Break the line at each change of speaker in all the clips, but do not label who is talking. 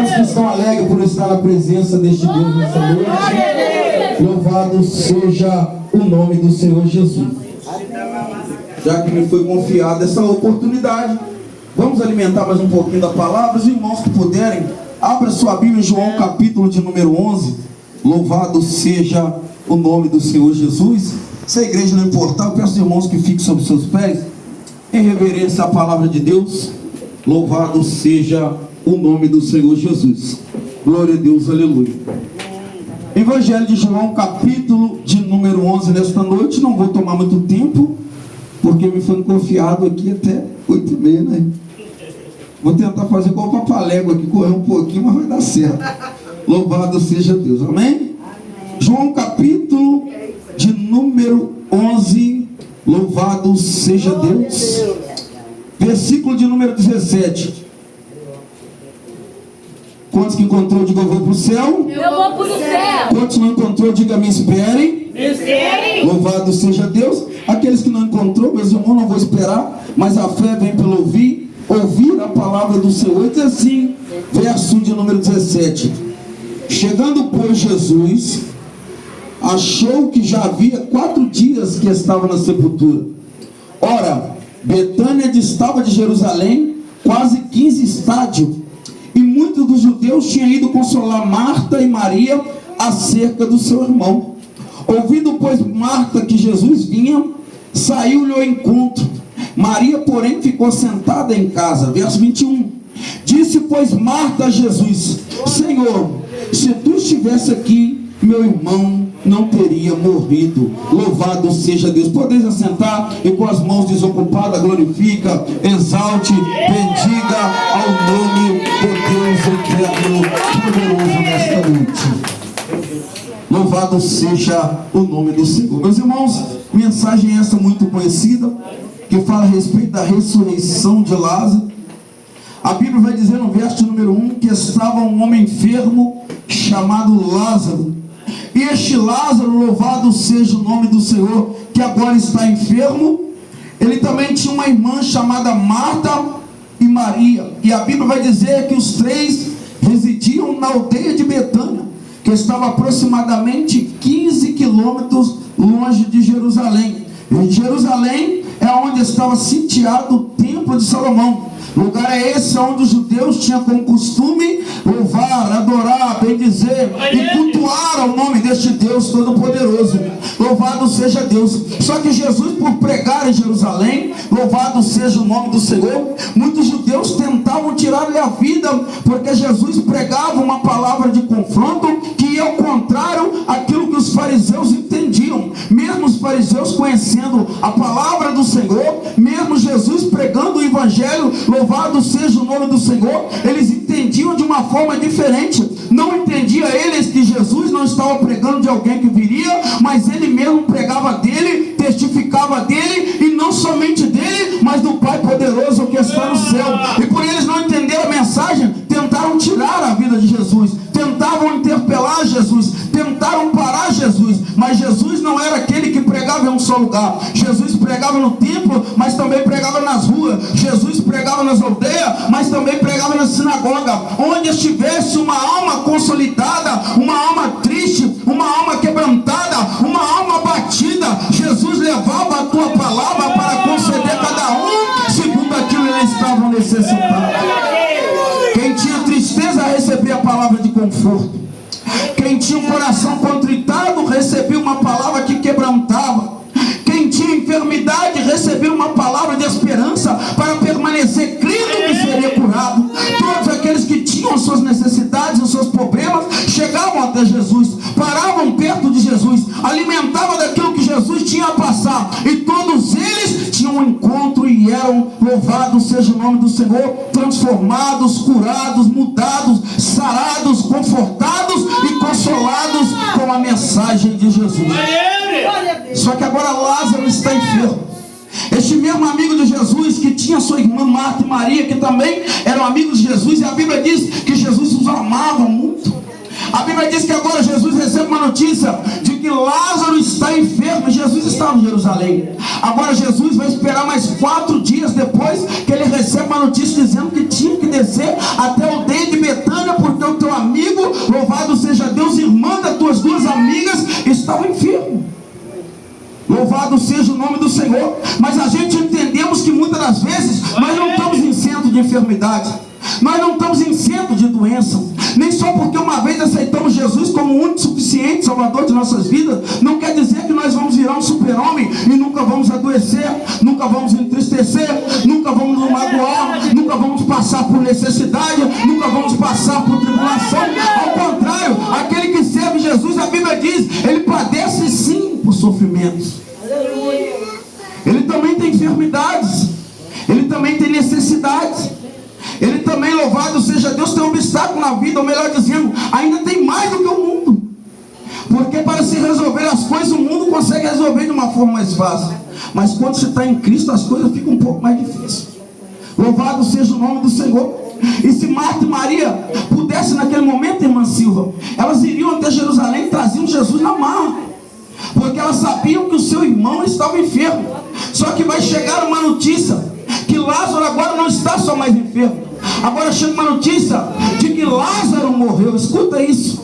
Quantos que estão alegres por estar na presença deste Deus nessa noite? Louvado seja o nome do Senhor Jesus. Já que me foi confiada essa oportunidade, vamos alimentar mais um pouquinho da palavra. Os irmãos que puderem, abra sua Bíblia em João capítulo de número 11. Louvado seja o nome do Senhor Jesus. Se a igreja não importar, eu peço aos irmãos que fiquem sobre seus pés, em reverência à palavra de Deus. Louvado seja o nome do Senhor Jesus. Glória a Deus, aleluia. Evangelho de João, capítulo de número 11, nesta noite. Não vou tomar muito tempo, porque me foi confiado aqui até 8h30, né? Vou tentar fazer igual o Papalégua aqui, correr um pouquinho, mas vai dar certo. Louvado seja Deus, amém? João, capítulo de número 11. Louvado seja Deus. Versículo de número 17. Quantos que encontrou, diga eu vou para o céu.
Eu vou para o céu.
Quantos não encontrou, diga me esperem.
Me esperem.
Louvado seja Deus. Aqueles que não encontrou, meus irmãos, não vou esperar, mas a fé vem pelo ouvir a palavra do Senhor. E diz assim, verso de número 17. Chegando, pois, Jesus achou que já havia 4 dias que estava na sepultura. Ora, Betânia distava de Jerusalém quase 15 estádios, e muitos dos judeus tinham ido consolar Marta e Maria acerca do seu irmão. Ouvindo, pois, Marta que Jesus vinha, saiu-lhe ao encontro. Maria, porém, ficou sentada em casa. Verso 21. Disse, pois, Marta a Jesus: Senhor, se tu estivesse aqui, meu irmão não teria morrido. Louvado seja Deus. Podeis assentar e com as mãos desocupadas glorifica, exalte, bendiga ao nome do Deus eterno, poderoso nesta noite. Louvado seja o nome do Senhor. Meus irmãos, mensagem essa muito conhecida, que fala a respeito da ressurreição de Lázaro. A Bíblia vai dizer no verso número 1 que estava um homem enfermo chamado Lázaro. E este Lázaro, louvado seja o nome do Senhor, que agora está enfermo. Ele também tinha uma irmã chamada Marta e Maria. E a Bíblia vai dizer que os 3 residiam na aldeia de Betânia, que estava aproximadamente 15 quilômetros longe de Jerusalém. E Jerusalém é onde estava sitiado o templo de Salomão. Lugar é esse onde os judeus tinham como costume louvar, adorar, bendizer e cultuar ao nome deste Deus Todo-Poderoso. Louvado seja Deus. Só que Jesus, por pregar em Jerusalém, louvado seja o nome do Senhor, muitos judeus tentavam tirar-lhe a vida, porque Jesus pregava uma palavra de confronto que ia ao contrário àquilo que os fariseus entendiam. Mesmo os fariseus conhecendo a palavra do Senhor, mesmo Jesus pregando o evangelho, louvado seja o nome do Senhor, eles entendiam de uma forma diferente. Não entendia eles que Jesus não estava pregando de alguém que viria, mas ele mesmo pregava dele, testificava dele, e não somente dele, mas do Pai poderoso que está no céu. E por eles não entenderam a mensagem, tentaram tirar a vida de Jesus, tentavam interpelar Jesus, tentaram parar Jesus, mas Jesus não era aquele que pregava em um só lugar. Jesus pregava no templo, mas também pregava nas ruas. Jesus pregava nas aldeias, mas também pregava na sinagoga. Onde estivesse uma alma consolidada, uma alma triste, uma alma quebrantada, uma alma batida, Jesus levava a tua palavra para conceder cada um segundo aquilo que eles estavam necessitados. Quem tinha tristeza recebia a palavra de conforto. Quem tinha um coração contritado recebia uma palavra que quebrantava. Quem tinha enfermidade recebia uma palavra de esperança para permanecer crendo que seria curado. Todos aqueles que tinham suas necessidades, os seus problemas, chegavam até Jesus, paravam perto de Jesus, alimentavam daquilo que Jesus tinha a passar, e todos eles tinham um encontro e eram, louvado seja o nome do Senhor, transformados, curados, mudados, sarados, confortados e consolados com a mensagem de Jesus. Só que agora Lázaro está enfermo. Este mesmo amigo de Jesus, que tinha sua irmã Marta e Maria, que também eram amigos de Jesus, e a Bíblia diz que Jesus os amava muito. A Bíblia diz que agora Jesus recebe uma notícia de que Lázaro está enfermo. Jesus estava em Jerusalém. Agora Jesus vai esperar mais 4 dias depois que ele recebe uma notícia dizendo que tinha que descer até a aldeia de Betânia, porque Louvado seja o nome do Senhor. Mas a gente entendemos que muitas das vezes nós não estamos em centro de enfermidade, nós não estamos em centro de doença. Nem só porque uma vez aceitamos Jesus como o único suficiente Salvador de nossas vidas, não quer dizer que nós vamos virar um super-homem e nunca vamos adoecer, nunca vamos entristecer, nunca vamos nos magoar, nunca vamos passar por necessidade, nunca vamos passar por tribulação. Ao contrário, aquele que serve Jesus, a Bíblia diz, ele padece sim por sofrimentos. Ele também tem enfermidades, ele também tem necessidades. Ele também, louvado seja Deus, tem um obstáculo na vida, ou melhor dizendo, ainda tem mais do que o mundo. Porque para se resolver as coisas, o mundo consegue resolver de uma forma mais fácil. Mas quando você está em Cristo, as coisas ficam um pouco mais difíceis. Louvado seja o nome do Senhor. E se Marta e Maria pudessem naquele momento, irmã Silva, elas iriam até Jerusalém e traziam Jesus na mão, porque elas sabiam que o seu irmão estava enfermo. Só que vai chegar uma notícia que Lázaro agora não está só mais enfermo. Agora chega uma notícia de que Lázaro morreu. Escuta isso.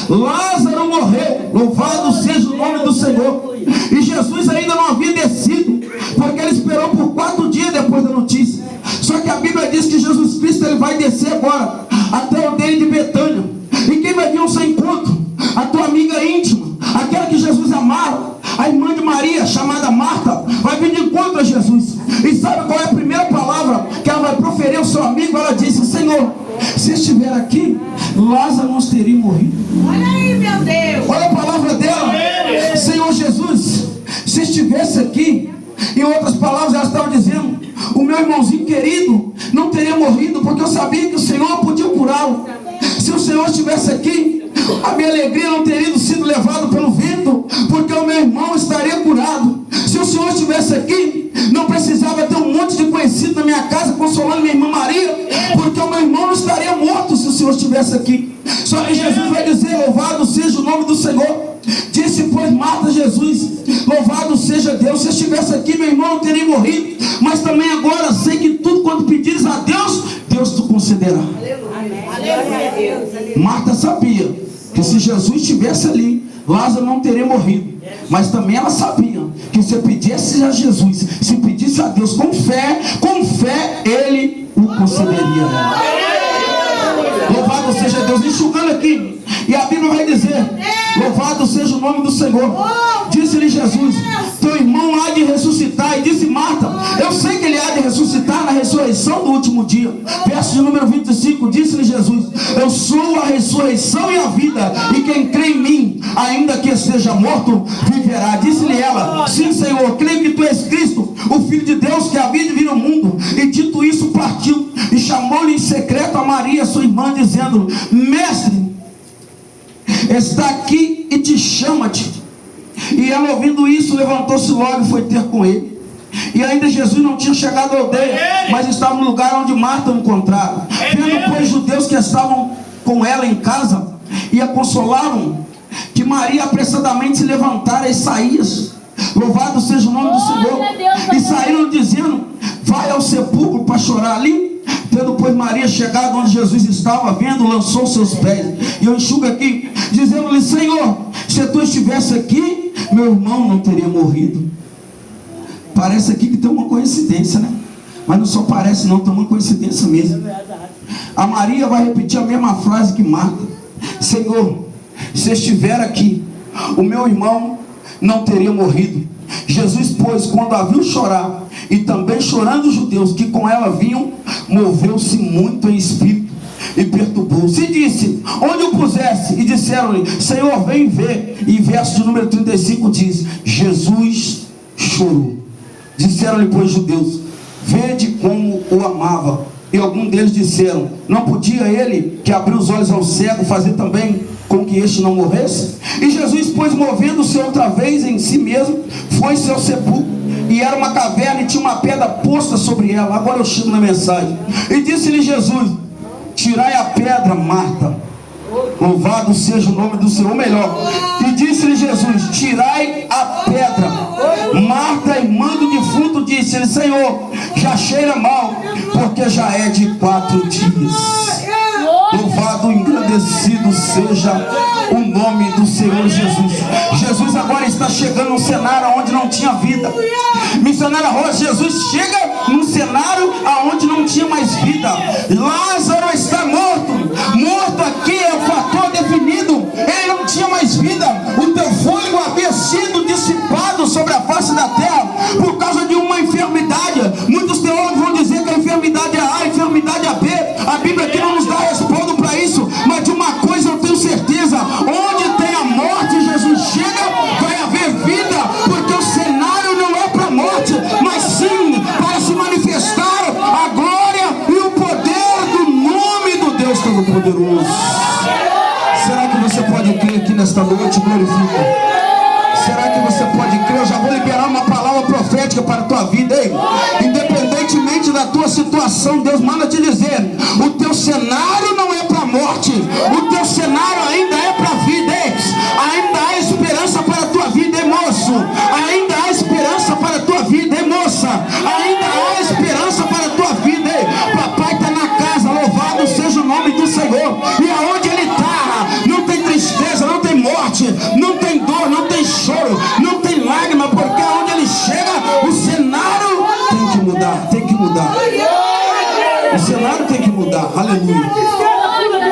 Lázaro morreu. Louvado seja o nome do Senhor. E Jesus ainda não havia descido, porque ele esperou por 4 dias depois da notícia. Só que a Bíblia diz que Jesus Cristo ele vai descer agora até o aldeia de Betânia. E quem vai vir ao seu encontro? A tua amiga íntima, aquela que Jesus amava, a irmã de Maria, chamada Marta, vai vir de encontro a Jesus. E sabe qual é a primeira palavra que ela vai proferir ao seu amigo? Ela disse: Senhor, se estiver aqui, Lázaro não teria morrido.
Olha aí, meu Deus.
Olha a palavra dela. Senhor Jesus, se estivesse aqui, em outras palavras, ela estava dizendo, o meu irmãozinho querido não teria morrido, porque eu sabia que o Senhor podia curá-lo. Se o Senhor estivesse aqui, a minha alegria não teria sido levada pelo vento, porque o meu irmão estaria curado. Se o Senhor estivesse aqui, não precisava ter um monte de conhecido na minha casa consolando minha irmã Maria, porque o meu irmão não estaria morto se o Senhor estivesse aqui. Só que Jesus vai dizer: louvado seja o nome do Senhor. Disse, pois, Marta a Jesus: louvado seja Deus, se estivesse aqui, meu irmão não teria morrido. Mas também agora sei que tudo quanto pedires a Deus, Deus te concederá. Marta sabia que se Jesus estivesse ali, Lázaro não teria morrido. Mas também ela sabia que se pedisse a Jesus, se pedisse a Deus com fé, ele o concederia. Louvado seja Deus. Enxugando aqui, e a Bíblia vai dizer: louvado seja o nome do Senhor. Disse-lhe Jesus: teu irmão há de ressuscitar. E disse Marta: eu sei que ele há de ressuscitar na ressurreição do último dia. Verso de número 25. Disse-lhe Jesus: eu sou a ressurreição e a vida, e quem crê em mim, ainda que esteja morto, viverá. Disse-lhe ela: sim, Senhor, creio que tu és Cristo, o Filho de Deus, que havia de vir ao mundo. E dito isso, partiu e chamou-lhe em secreto a Maria, sua irmã, dizendo: mestre, está aqui e te chama-te. E ela, ouvindo isso, levantou-se logo e foi ter com ele. E ainda Jesus não tinha chegado à aldeia, mas estava no lugar onde Marta o encontrava. Vendo, pois, judeus que estavam com ela em casa, e a consolaram, que Maria apressadamente se levantara e saía. Louvado seja o nome do Senhor. E saíram dizendo: vai ao sepulcro para chorar ali. Tendo, pois, Maria chegado onde Jesus estava, vendo, lançou seus pés. E eu enxugo aqui, dizendo-lhe: Senhor, se tu estivesse aqui, meu irmão não teria morrido. Parece aqui que tem uma coincidência, né? Mas não só parece não, tem uma coincidência mesmo. A Maria vai repetir a mesma frase que Marta: Senhor, se estiver aqui, o meu irmão não teria morrido. Jesus, pois, quando a viu chorar, e também chorando os judeus que com ela vinham, moveu-se muito em espírito e perturbou-se. E disse: onde o pusesse? E disseram-lhe: Senhor, vem ver. E verso de número 35 diz: Jesus chorou. Disseram-lhe, pois, judeus: vede como o amava. E alguns deles disseram: não podia ele, que abriu os olhos ao cego, fazer também com que este não morresse? E Jesus, pois, movendo-se outra vez em si mesmo, foi-se ao sepulcro. E era uma caverna e tinha uma pedra posta sobre ela. Agora eu chego na mensagem. E disse-lhe Jesus: tirai a pedra, Marta. Louvado seja o nome do Senhor. Melhor. E disse-lhe Jesus: tirai a pedra. Marta, irmã do defunto, disse-lhe: Senhor, já cheira mal, porque já é de 4 dias. Louvado, engrandecido Engrandecido seja o nome do Senhor Jesus. Jesus agora está chegando num cenário onde não tinha vida. Missionária Rosa, Jesus chega num cenário onde não tinha mais vida. Lázaro está morto. Morto aqui é o fator definido. Ele não tinha mais vida. O teu fôlego havia sido dissipado sobre a face da terra por causa de uma enfermidade. Muitos teólogos vão dizer que a enfermidade é A, a enfermidade é B. A Bíblia aqui não nos dá respaldo para isso, mas de uma coisa eu tenho certeza: onde tem a morte, Jesus chega, vai haver vida, porque o cenário não é para a morte, mas sim para se manifestar a glória e o poder do nome do Deus Todo-Poderoso. Será que você pode crer aqui nesta noite? Glorifica. Será que você pode crer? Eu já vou liberar uma palavra profética para a tua vida, hein? Independentemente da tua situação, Deus manda te dizer: o teu cenário não é para a morte, o teu cenário ainda é para a vida, hein? Ainda há esperança para a tua vida, hein, moço? Ainda há esperança para a tua vida, hein, moça? Ainda há esperança para a tua vida, hein? Papai está na casa, louvado seja o nome do Senhor. E aonde Ele está, não tem tristeza, não tem morte, não tem dor, não tem choro, não tem lágrima, porque aonde Ele chega, o cenário tem que mudar, tem que mudar. O cenário tem que mudar, aleluia.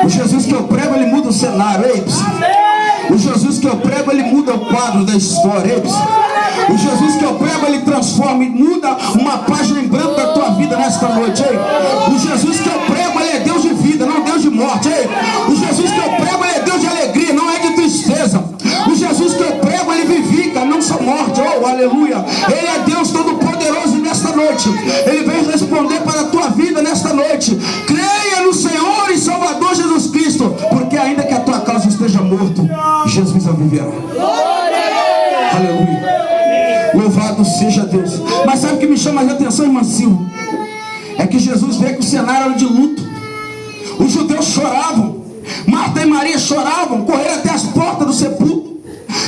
O Jesus que eu prego, Ele muda o cenário, ei, o Jesus que eu prego, Ele muda o quadro da história, ei, o Jesus que eu prego, Ele transforma e muda uma página em branco da tua vida nesta noite, ei. O Jesus que eu prego, Ele é Deus de vida, não Deus de morte, ei. O Jesus que eu prego, Ele é Deus de alegria, não é de tristeza. O Jesus que eu prego, Ele vivifica, não só morte, oh, aleluia. Ele é Deus Todo-Poderoso nesta noite. Ele vem responder para a tua vida nesta noite. Creia no Senhor e Salvador Jesus Cristo, porque ainda que a tua causa esteja morto, Jesus a viverá. Aleluia. Louvado seja Deus. Mas sabe o que me chama a atenção, irmã Silva? É que Jesus vê que o cenário era de luto. Os judeus choravam, Marta e Maria choravam, correram até as portas do sepulcro.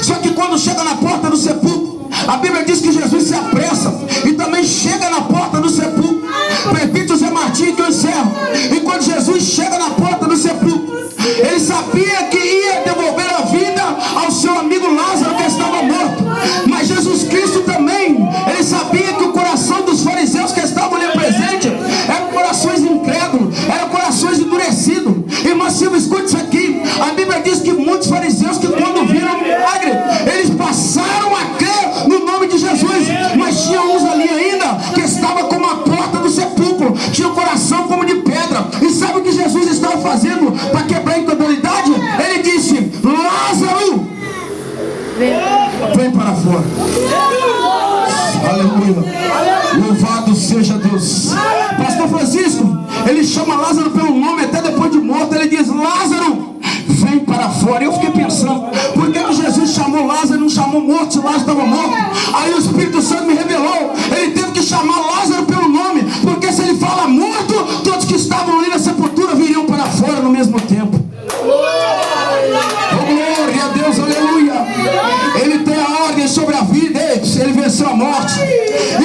Só que quando chega na porta do sepulcro, a Bíblia diz que Jesus se apressa e também chega na porta do sepulcro. Presbítero José Martins, que eu encerro. E quando Jesus chega na porta do sepulcro, ele sabia que ia devolver a vida ao seu amigo Lázaro, que estava morto. Mas Jesus Cristo também, ele sabia que o coração dos fariseus que estavam ali presentes eram corações incrédulos, eram corações endurecidos. Irmã Silva, escute isso aqui. A Bíblia diz que muitos fariseus, que quando viram o milagre, eles passaram a crer no nome de Jesus. Mas tinha uns ali ainda que estavam como a porta do sepulcro, tinha o coração como de pedra. E sabe o que Jesus estava fazendo para quebrar a incredulidade? Ele disse: Lázaro, vem para fora. Aleluia. Louvado seja Deus. Pastor Francisco, ele chama Lázaro pelo nome até depois de morto. Ele diz: Lázaro, vem para fora. Eu fiquei pensando, por que Jesus chamou Lázaro e não chamou morto, se Lázaro estava morto? Aí o Espírito Santo me revelou: ele teve que chamar Lázaro pelo nome, porque se ele fala morto, todos que estavam ali na sepultura viriam para fora no mesmo tempo. Oh, glória a Deus, aleluia. Ele tem a ordem sobre a vida, ele venceu a morte.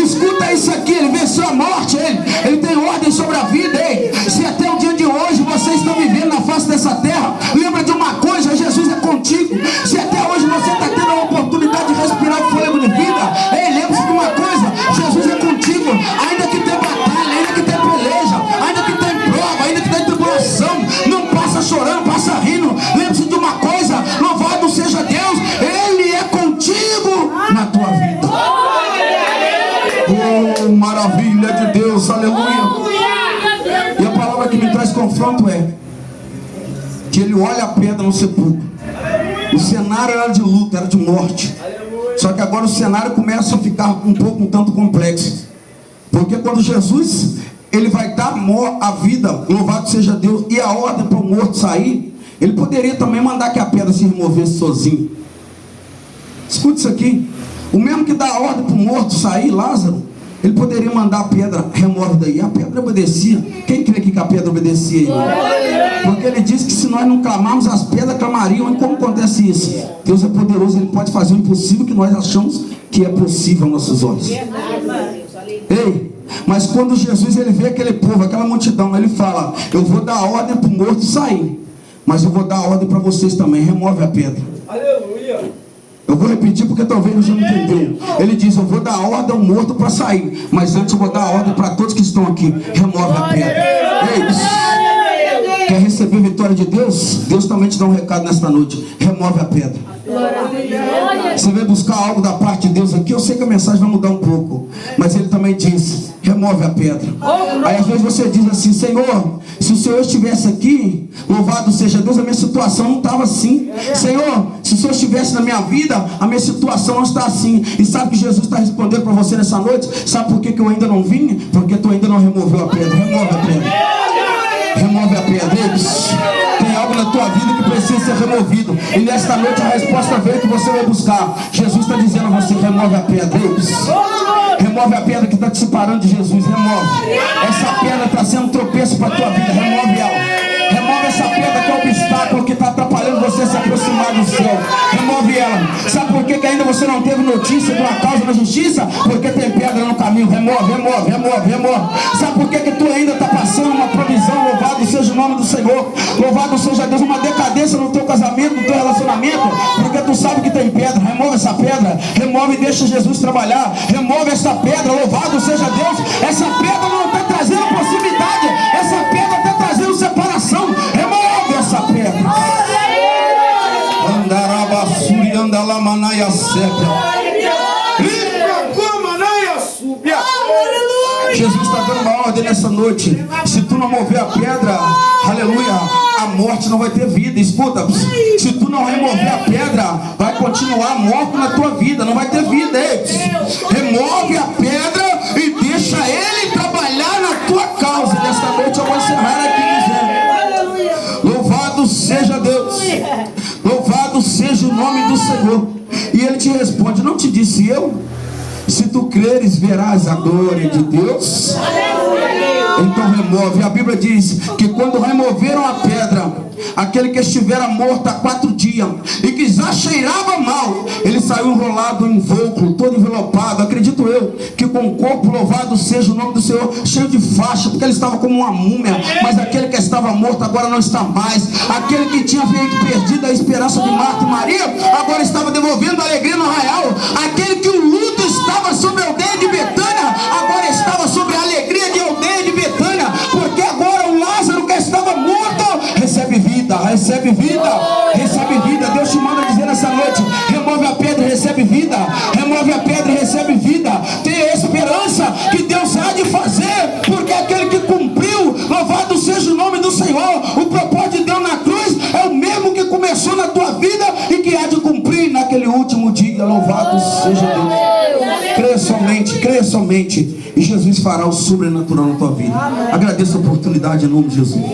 Escuta isso aqui, ele venceu a morte, ele tem ordem sobre a vida. Se até o dia de hoje você está vivendo na face dessa terra, lembra de uma coisa: Jesus é contigo. Se até hoje você está tendo a oportunidade de respirar o fôlego de vida, lembre-se de uma coisa: Jesus é contigo. Ainda que tem batalha, ainda que tem peleja, ainda que tem prova, ainda que tem tribulação, não passa chorando, passa rindo. Lembre-se de uma coisa: louvado seja Deus, Ele é contigo na tua vida. Oh, maravilha de Deus, aleluia. E a palavra que me traz confronto é que ele olha a pedra no sepulcro. O cenário era de luta, era de morte. Só que agora o cenário começa a ficar um tanto complexo. Porque quando Jesus, ele vai dar a vida, louvado seja Deus, e a ordem para o morto sair, ele poderia também mandar que a pedra se removesse sozinho. Escute isso aqui. O mesmo que dá a ordem para o morto sair, Lázaro, ele poderia mandar a pedra, remove daí. A pedra obedecia. Quem crê que a pedra obedecia aí? Porque ele disse que se nós não clamarmos, as pedras clamariam. E como acontece isso? Deus é poderoso, ele pode fazer o impossível que nós achamos que é possível aos nossos olhos. Ei, mas quando Jesus ele vê aquele povo, aquela multidão, ele fala: eu vou dar a ordem para o morto sair, Mas eu vou dar a ordem para vocês também. Remove a pedra.
Aleluia.
Eu vou repetir porque talvez você não entendeu. Ele diz, eu vou dar a ordem ao morto para sair. Mas antes eu vou dar a ordem para todos que estão aqui. Remove a pedra. Ei, quer receber vitória de Deus? Deus também te dá um recado nesta noite. Remove a pedra. Você veio buscar algo da parte de Deus aqui. Eu sei que a mensagem vai mudar um pouco, mas ele também diz, remove a pedra. Aí às vezes você diz assim, Senhor, se o Senhor estivesse aqui, louvado seja Deus, a minha situação não estava assim. Senhor, se o Senhor estivesse na minha vida, a minha situação não está assim. E sabe que Jesus está respondendo para você nessa noite? Sabe por que eu ainda não vim? Porque tu ainda não removeu a pedra. Remove a pedra. Remove a pedra. Tem algo na tua vida que precisa ser removido. E nesta noite a resposta veio que você vai buscar. Jesus está dizendo a você, remove a pedra. Remove a pedra que está te separando de Jesus. Remove. Essa pedra está sendo um tropeço para a tua vida. Remove ela. Remove essa pedra que é um obstáculo que está atrapalhando você se aproximar do céu. Remove ela. Sabe por que ainda você não teve notícia de uma causa na justiça? Porque tem pedra no caminho. Remove, remove, remove, remove. Sabe por que tu ainda está passando uma provisão? Louvado seja o nome do Senhor. Louvado seja Deus. Uma decadência no teu casamento, no teu relacionamento. Porque tu sabe que tem pedra. Remove essa pedra. Remove e deixa Jesus trabalhar. Remove essa pedra. Louvado seja Deus. Essa pedra não está trazendo possibilidade. Essa pedra está trazendo separação. Remove essa pedra. Andarabassuri andalamanaia seca. Jesus está dando uma ordem nessa noite. Se tu não mover a pedra, aleluia, a morte não vai ter vida. Escuta, se tu não remover a pedra, vai continuar morto na tua vida, não vai ter vida. Remove a pedra e deixa ele trabalhar na tua causa. Nesta noite eu vou encerrar aqui dizendo, louvado seja Deus, louvado seja o nome do Senhor. E ele te responde, não te disse eu? Se tu creres, verás a glória de Deus. Então remove. A Bíblia diz que quando removeram a pedra, aquele que estivera morto há 4 dias e que já cheirava mal, ele saiu enrolado em invólucro, todo envelopado. Acredito eu que com o corpo, louvado seja o nome do Senhor, cheio de faixa, porque ele estava como uma múmia. Mas aquele que estava morto agora não está mais. Aquele que tinha perdido a esperança de Marta e Maria, agora estava devolvendo a alegria no arraial. Aquele que o luto estava sobre a aldeia de Betânia, agora estava sobre a alegria de aldeia de Betânia, porque agora o Lázaro que estava morto recebe vida, recebe vida, recebe vida. Deus te manda dizer nessa noite, remove a pedra e recebe vida. Remove a pedra e recebe vida. Tenha esperança que Deus há de fazer, porque aquele que cumpriu, louvado seja o nome do Senhor, o propósito de Deus na cruz é o mesmo que começou na tua vida e que há de cumprir naquele último dia. Louvado seja Deus. Creia somente, e Jesus fará o sobrenatural na tua vida. Agradeço a oportunidade em nome de Jesus.